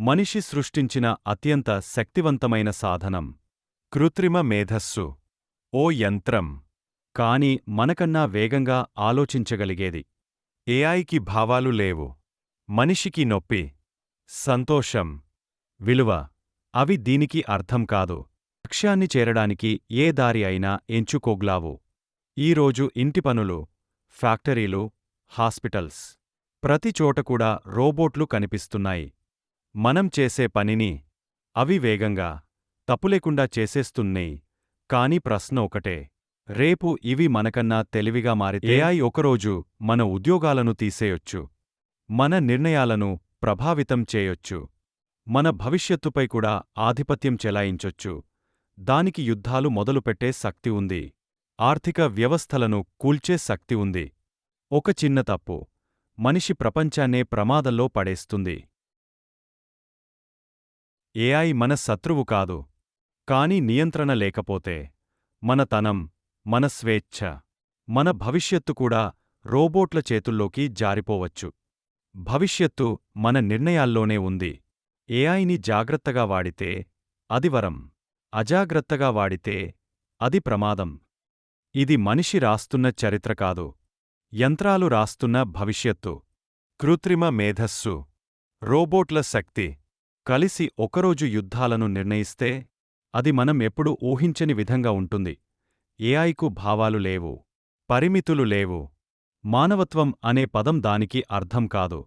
మనిషి సృష్టించిన అత్యంత శక్తివంతమైన సాధనం కృత్రిమ మేధస్సు. ఓ యంత్రం. కాని మనకన్నా వేగంగా ఆలోచించగలిగేది. ఏఐకి భావాలు లేవు. మనిషికి నొప్పి, సంతోషం, విలువ. అవి దీనికి అర్థం కాదు. లక్ష్యాన్ని చేరడానికి ఏ దారి అయినా ఎంచుకోగ్లావు. ఈరోజు ఇంటి పనులు, ఫ్యాక్టరీలు, హాస్పిటల్స్, ప్రతిచోట కూడా రోబోట్లు కనిపిస్తున్నాయి. మనం చేసే పనిని అవి వేగంగా, తప్పులేకుండా చేసేస్తున్నాయి. కాని ప్రశ్న ఒకటే, రేపు ఇవి మనకన్నా తెలివిగా మారితే ఏఐ ఒకరోజు మన ఉద్యోగాలను తీసేయొచ్చు, మన నిర్ణయాలను ప్రభావితం చేయొచ్చు, మన భవిష్యత్తుపై కూడా ఆధిపత్యం చెలాయించొచ్చు. దానికి యుద్ధాలు మొదలుపెట్టే శక్తి ఉంది. ఆర్థిక వ్యవస్థలను కూల్చే శక్తి ఉంది. ఒక చిన్న తప్పు మనిషి ప్రపంచాన్నే ప్రమాదంలో పడేస్తుంది. ఏఐ మన శత్రువు కాదు. కాని నియంత్రణ లేకపోతే మన తనం, మన స్వేచ్ఛ, మన భవిష్యత్తు కూడా రోబోట్ల చేతుల్లోకి జారిపోవచ్చు. భవిష్యత్తు మన నిర్ణయాల్లోనే ఉంది. ఏఐని జాగ్రత్తగా వాడితే అది వరం, అజాగ్రత్తగా వాడితే అది ప్రమాదం. ఇది మనిషి రాస్తున్న చరిత్ర కాదు, యంత్రాలు రాస్తున్న భవిష్యత్తు. కృత్రిమ మేధస్సు, రోబోట్ల శక్తి కలిసి ఒకరోజు యుద్ధాలను నిర్ణయిస్తే అది మనం ఎప్పుడూ ఊహించని విధంగా ఉంటుంది. ఏఐకు భావాలు లేవు, పరిమితులు లేవు. మానవత్వం అనే పదం దానికి అర్థం కాదు.